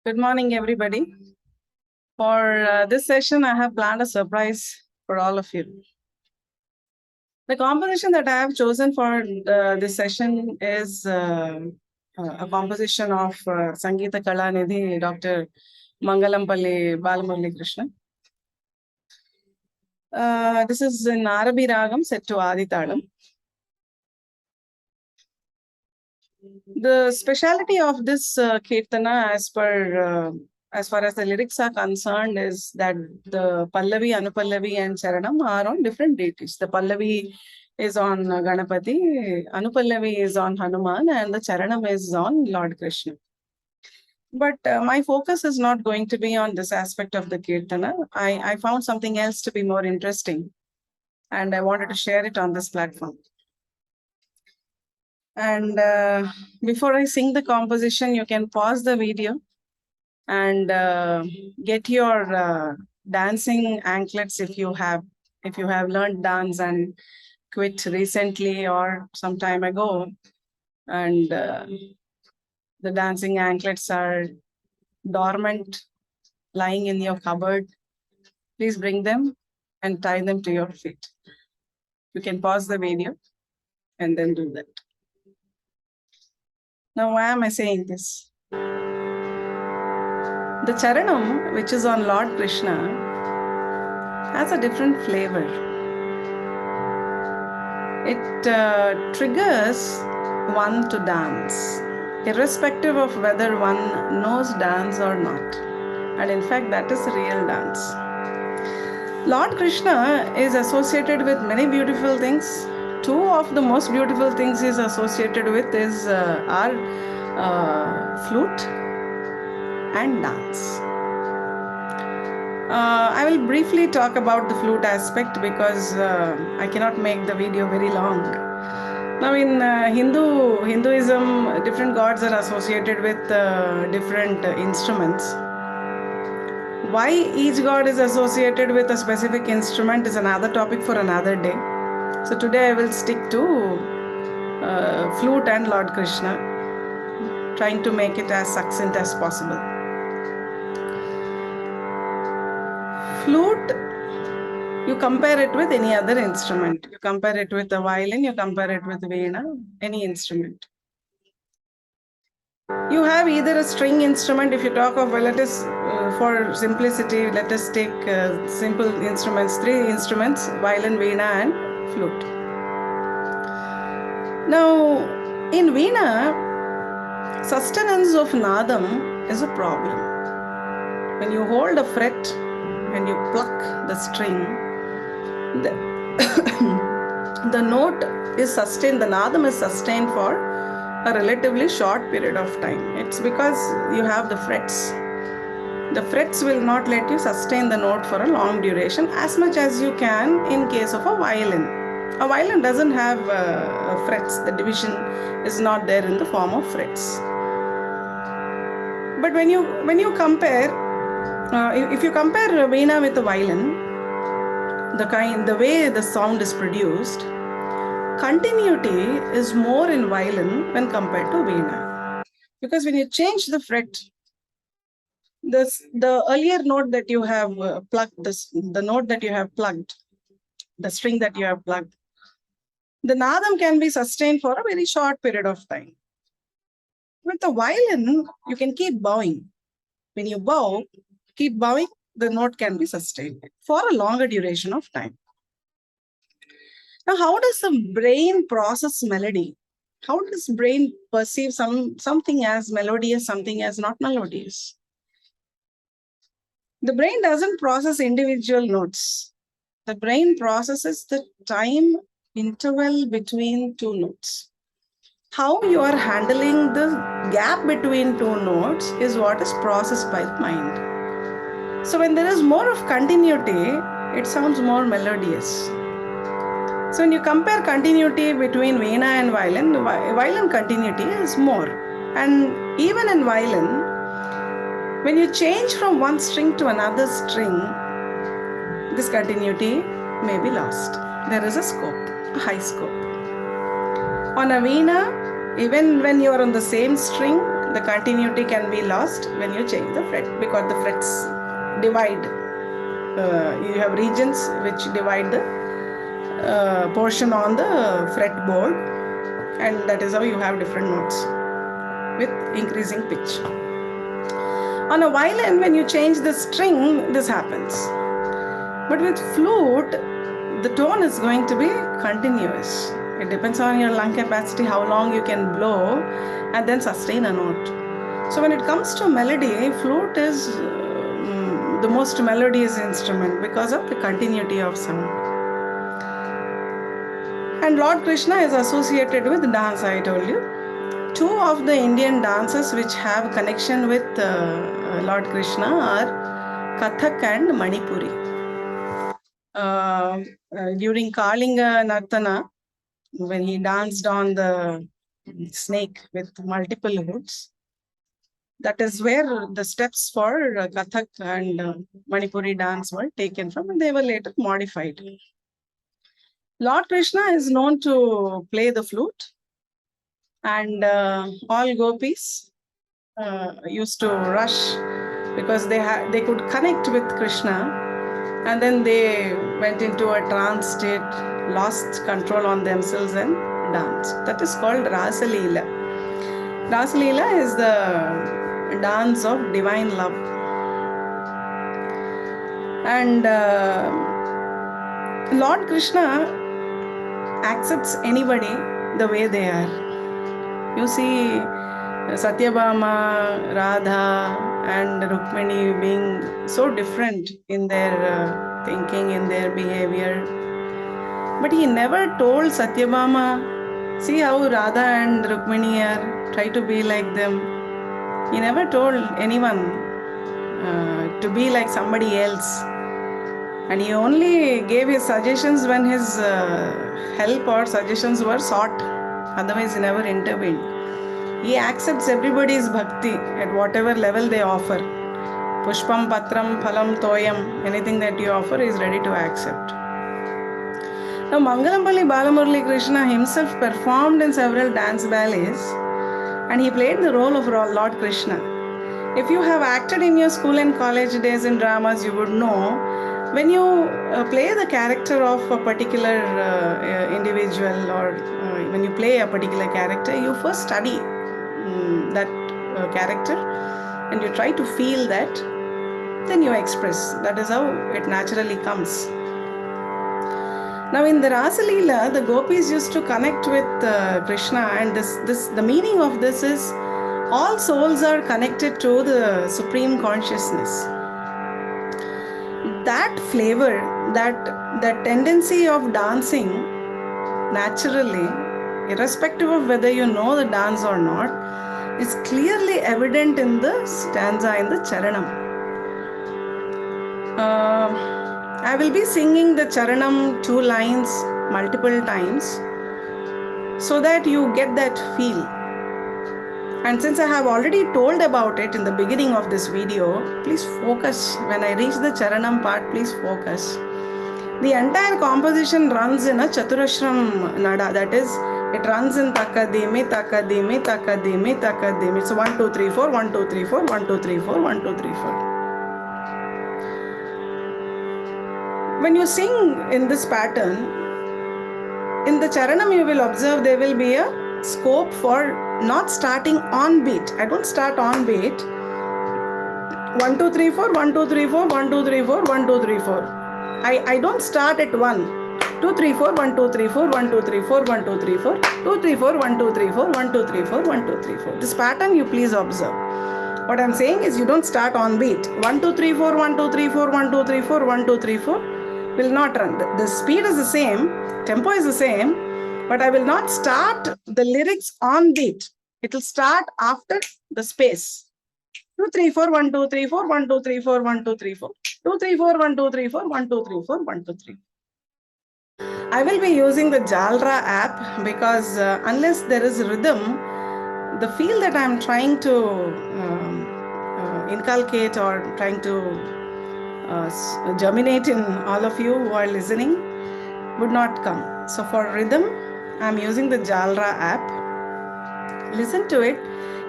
Good morning, everybody. For this session, I have planned a surprise for all of you. The composition that I have chosen for this session is a composition of Sakala Ganadhipa, Dr. Mangalampalli Balamuralikrishna. This is in Arabhi Ragam set to Adi talam. The speciality of this Kirtana as far as the lyrics are concerned is that the Pallavi, Anupallavi and Charanam are on different deities. The Pallavi is on Ganapati, Anupallavi is on Hanuman and the Charanam is on Lord Krishna. But my focus is not going to be on this aspect of the Kirtana. I found something else to be more interesting and I wanted to share it on this platform. And before I sing the composition, you can pause the video and get your dancing anklets if you have learned dance and quit recently or some time ago, and the dancing anklets are dormant, lying in your cupboard. Please bring them and tie them to your feet. You can pause the video and then do that. Now, why am I saying this? The Charanam, which is on Lord Krishna, has a different flavor. It triggers one to dance, irrespective of whether one knows dance or not. And in fact, that is real dance. Lord Krishna is associated with many beautiful things. Two of the most beautiful things he's associated with is our flute and dance. I will briefly talk about the flute aspect because I cannot make the video very long. Now in Hinduism, different gods are associated with different instruments. Why each god is associated with a specific instrument is another topic for another day. So today I will stick to flute and Lord Krishna, trying to make it as succinct as possible. Flute, you compare it with any other instrument. You compare it with a violin, you compare it with veena, any instrument. You have either a string instrument. If you talk of, well, let us, for simplicity, let us take simple instruments, 3 instruments, violin, veena and flute. Now, in veena, sustenance of nadam is a problem. When you hold a fret and you pluck the string, the note is sustained, the nadam is sustained for a relatively short period of time. It's because you have the frets. The frets will not let you sustain the note for a long duration as much as you can in case of a violin. A violin doesn't have frets. The division is not there in the form of frets. But when you compare, if you compare veena with a violin, the way the sound is produced, continuity is more in violin when compared to veena. Because when you change the fret, the earlier note that you have plucked, the note that you have plugged, the string that you have plugged, the nadam can be sustained for a very short period of time. With the violin, you can keep bowing. When you bow, keep bowing, the note can be sustained for a longer duration of time. Now, how does the brain process melody? How does brain perceive something as melodious, something as not melodious? The brain doesn't process individual notes. The brain processes the time interval between 2 notes. How you are handling the gap between 2 notes is what is processed by the mind. So when there is more of continuity, it sounds more melodious. So when you compare continuity between veena and violin, the violin continuity is more. And even in violin, when you change from one string to another string, this continuity may be lost. There is a scope, a high scope. On a veena, even when you are on the same string, the continuity can be lost when you change the fret, because the frets divide. You have regions which divide the portion on the fretboard, and that is how you have different notes with increasing pitch. On a violin, when you change the string, this happens. But with flute, the tone is going to be continuous. It depends on your lung capacity, how long you can blow and then sustain a note. So when it comes to melody, flute is the most melodious instrument because of the continuity of sound. And Lord Krishna is associated with dance, I told you. Two of the Indian dances which have connection with Lord Krishna are Kathak and Manipuri. During Kalinga Nartana, when he danced on the snake with multiple hoods, that is where the steps for Kathak and Manipuri dance were taken from, and they were later modified. Lord Krishna is known to play the flute, and all gopis used to rush because they could connect with Krishna, and then they went into a trance state, lost control on themselves and danced. That is called Rasa Leela. Rasa Leela is the dance of divine love. And Lord Krishna accepts anybody the way they are. You see Satyabhama, Radha and Rukmini being so different in their thinking, in their behavior. But he never told Satyabhama, see how Radha and Rukmini are, try to be like them. He never told anyone to be like somebody else. And he only gave his suggestions when his help or suggestions were sought. Otherwise, he never intervened. He accepts everybody's bhakti at whatever level they offer. Pushpam, Patram, Phalam, Toyam, anything that you offer, is ready to accept. Now, Mangalampalli Balamuralikrishna himself performed in several dance ballets, and he played the role of Lord Krishna. If you have acted in your school and college days in dramas, you would know when you play the character of a particular individual, or when you play a particular character, you first study that character and you try to feel that, then you express. That is how it naturally comes. Now in the Rasa Leela, the gopis used to connect with Krishna, and the meaning of this is all souls are connected to the supreme consciousness. That flavor, that tendency of dancing naturally, irrespective of whether you know the dance or not, is clearly evident in the stanza, in the charanam. I will be singing the charanam 2 lines multiple times so that you get that feel. And since I have already told about it in the beginning of this video, please focus. When I reach the charanam part, please focus. The entire composition runs in a chaturashram nada, that is, it runs in takadimi, takadimi, takadimi, takadimi. It's 1, 2, 3, 4, 1, 2, 3, 4, 1, 2, 3, 4, 1, 2, 3, 4. When you sing in this pattern, in the charanam you will observe there will be a scope for not starting on beat. I don't start on beat. 1, 2, 3, 4, 1, 2, 3, 4, 1, 2, 3, 4, 1, 2, 3, 4. I don't start at 1, 2, 3, 4, 1, 2, 3, 4, 1, 2, 3, 4, 1, 2, 3, 4, 2, 3, 4, 1, 2, 3, 4, 1, 2, 3, 4, 1, 2, 3, 4. This pattern you please observe. What I'm saying is you don't start on beat. 1, 2, 3, 4, 1, 2, 3, 4, 1, 2, 3, 4, 1, 2, 3, 4 will not run. The speed is the same, tempo is the same, but I will not start the lyrics on beat. It will start after the space. 2, 3, 4, 1, 2, 3, 4, 1, 2, 3, 4, 1, 2, 3, 4. 2, 3, 4, 1, 2, 3, 4, 1, 2, 3, 4, 1, 2, 3. I will be using the Jalra app because unless there is rhythm, the feel that I'm trying to inculcate or trying to germinate in all of you who are listening would not come. So for rhythm, I'm using the Jalra app. Listen to it.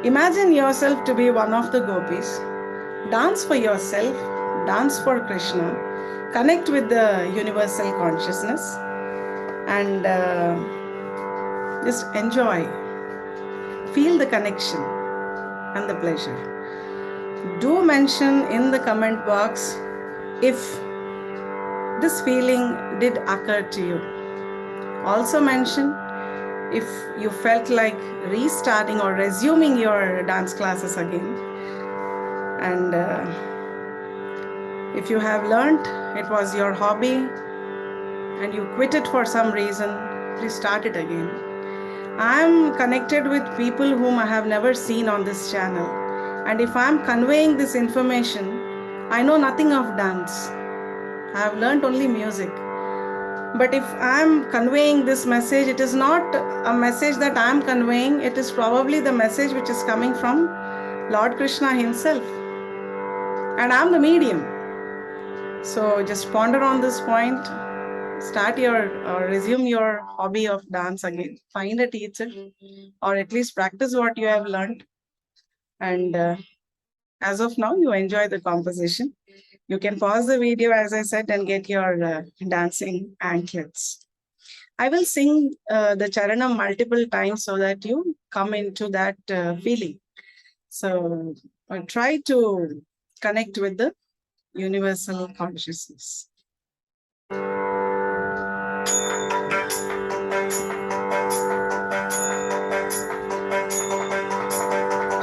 Imagine yourself to be one of the gopis. Dance for yourself, dance for Krishna. Connect with the universal consciousness and just enjoy. Feel the connection and the pleasure. Do mention in the comment box if this feeling did occur to you. Also mention if you felt like restarting or resuming your dance classes again. And if you have learned it was your hobby and you quit it for some reason, please start it again. I am connected with people whom I have never seen on this channel. And if I am conveying this information, I know nothing of dance. I have learned only music. But if I am conveying this message, it is not a message that I am conveying. It is probably the message which is coming from Lord Krishna himself. And I am the medium. So just ponder on this point. Start your or resume your hobby of dance again. Find a teacher or at least practice what you have learned. And as of now, you enjoy the composition. You can pause the video, as I said, and get your dancing anklets. I will sing the charanam multiple times so that you come into that feeling. So try to connect with the universal consciousness.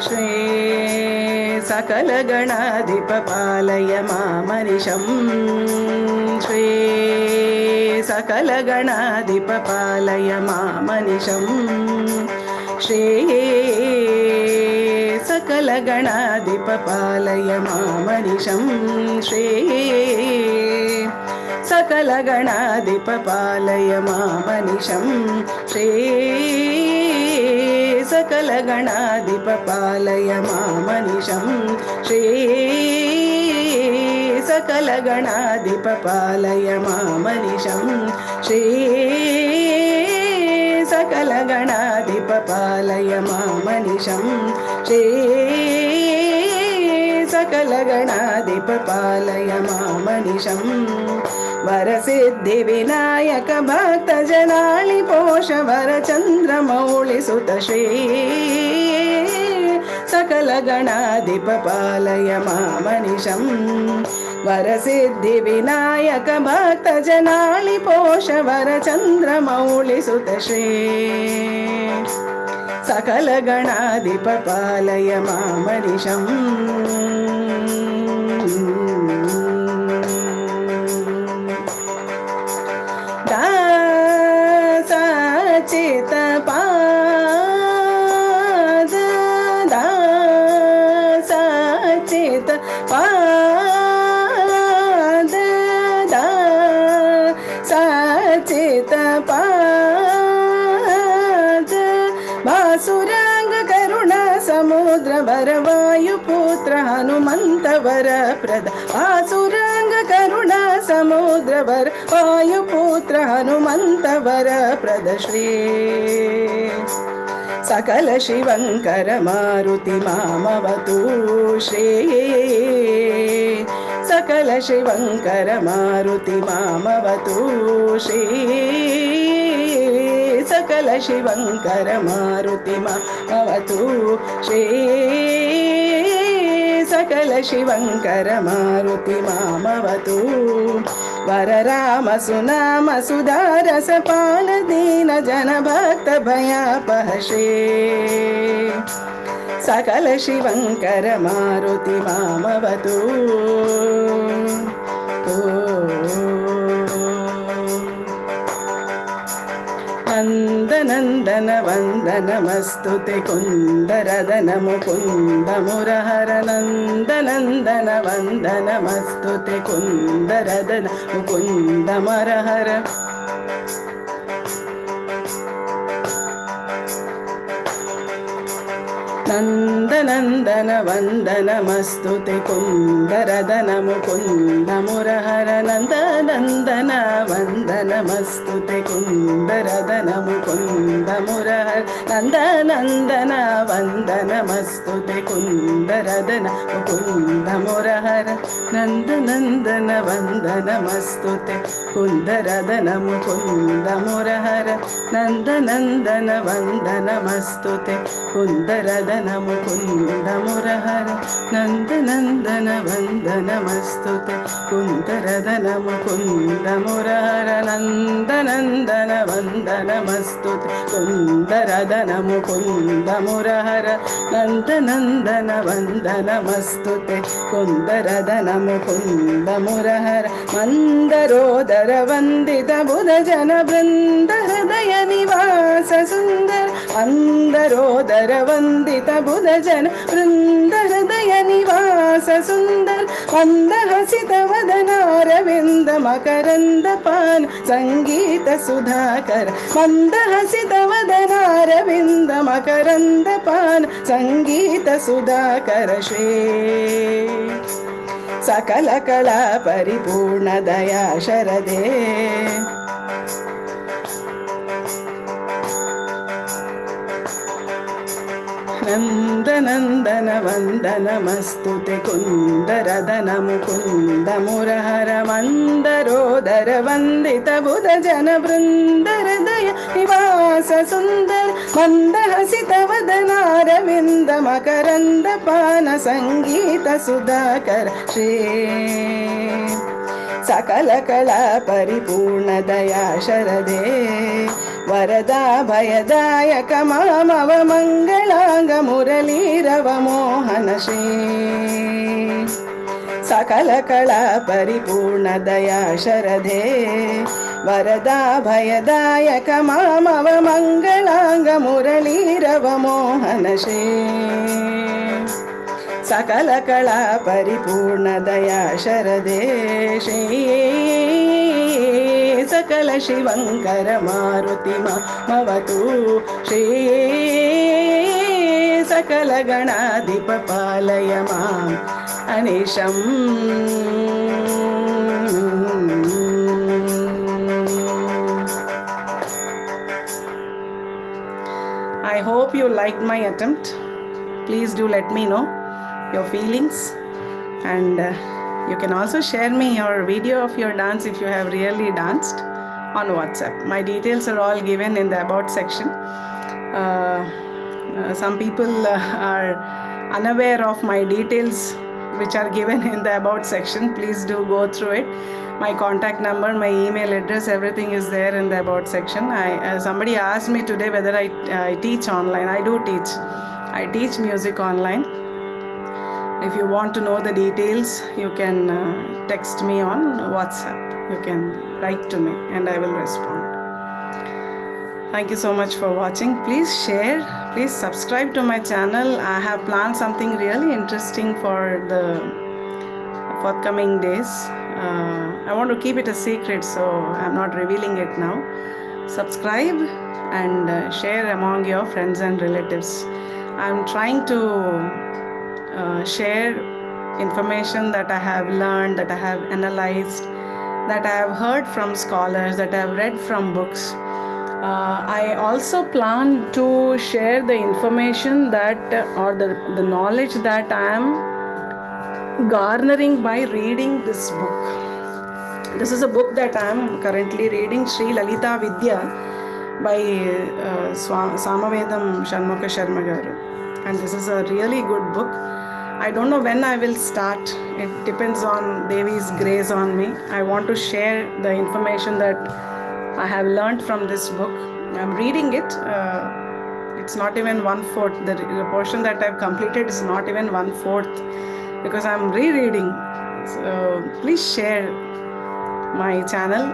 Shri Sakala Ganadhipa Palaya Mamanisham. Shri Sakala Ganadhipa Palaya Mamanisham. Shri Sakala Ganadhipa Palaya Mamanisham. Shri Sakala Ganadhipa Palaya Mamanisham. Shri Sakala Ganadhipa Palaya Mamanisham. Shri Sakala Ganadhipa Palaya Mamanisham. Shri Sakala Ganadhipa Palaya Mamanisham. Shri Sakala Ganadhipa Palaya Mamanisham. Varasiddhi Vinayaka Bhakta Janali Posha Varachandra Mauli Sutta Shri Sakala Ganadhipa Palaya Mamanisham. Varasiddhi Vinayaka Bhakta Janali Posha Varachandra Mauli Sutta Shri Sakala Ganadhipa Palaya Mamanisham. Chita pada dasa chita pada dasa chita pada Basuranga Karuna Samudra Varavayu Putra Hanumanta Varaprada. Basuranga Karuna Samudra Varavayu Putra Hanumanta Varaprada. Shri Sakala Shivankara Maruti Mamavatu. Shri Sakala Shivankara Maruti Mamavatu. Shri Sakala Shivankara Maruti Mamavatu. Shri Sakala Shivankara Maruti Mamavatu. Vararama Sunama Sudarasa Paladina Jana Bhakta Bhayapahashe. Sakala Shivankara Maruti Mamavatu. Nandanandana Vandanamastute Kundaradana Mukunda Murahara. Nandanandana Vandanamastute Kundaradana Mukunda Murahara. Nandanandana Vandanamastute Kundaradana Mukunda Murahara Nandanandana Vandanamastute Kundaradana Mukunda Murahara Nandanandana Vandanamastute Kundaradana Mukunda Murahara Nandanandana Vandanamastute Kundaradana Mukunda Murahara Nandanandana Vandanamastute Kundaradana Mukunda Murahara Nandanandana Vandanamastute Kundaradana Mukunda Murahara Nandanandana Vandanamastute Kundaradana Mukunda Murahara Nandanandana Vandanamastute Kundaradana Mukunda Murahara Mandarodara Vandita Buddha Jana Vrinda Hridaya Nivasa Sundar Mandarodara Vandita Buddha Jana Vrinda Hridaya Nivasa Sundar Mandahasita Vadana Aravinda Makaranda Pan Sangeeta Sudhakar Mandahasita Vadana Aravinda Makaranda Pan Sangeeta Sudhakar Shri Sakala Kala Paripurna Daya Sharade Nandanandana Vandanamastute Kundaradana Mukunda Murahara Mandarodara Vandita Buddha Jana Vrinda Hridaya Nivasa Sundar Mandahasita Vadana Aravinda Makaranda Pana Sangeeta Sudhakar Shri Sakala Kala Paripurna Daya Sharade Varada Bhayadayaka Mamava Mangalanga Muralirava Mohana Shri Sakala Kala Paripurna Daya Sharade Varada Bhayadayaka Mamava Mangalanga Muralirava Mohana Shri Sakala Kala Paripurna Daya Sharade Shri Sakala Shivankara Maruti Mavatu Shri Sakala Ganadhipa Palaya Mam Anisham I hope you liked my attempt. Please do let me know your feelings, and you can also share me your video of your dance if you have really danced on WhatsApp. My details are all given in the about section. Some people are unaware of my details which are given in the about section. Please do go through it. My contact number, my email address, everything is there in the about section. Somebody asked me today whether I teach online. I do teach. I teach music online. If you want to know the details, you can text me on WhatsApp. You can write to me and I will respond. Thank you so much for watching. Please share. Please subscribe to my channel. I have planned something really interesting for the forthcoming days. I want to keep it a secret, so I'm not revealing it now. Subscribe and share among your friends and relatives. I'm trying to share information that I have learned, that I have analyzed, that I have heard from scholars, that I have read from books. I also plan to share the information that or the knowledge that I am garnering by reading this book. This is a book that I am currently reading, Sri Lalita Vidya by Samavedam Shanmuka Sharma Garu, and this is a really good book. I don't know when I will start. It depends on Devi's grace on me. I want to share the information that I have learned from this book. I'm reading it. It's not even 1/4. The portion that I've completed is not even 1/4 because I'm rereading. So please share my channel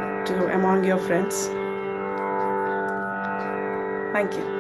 among your friends. Thank you.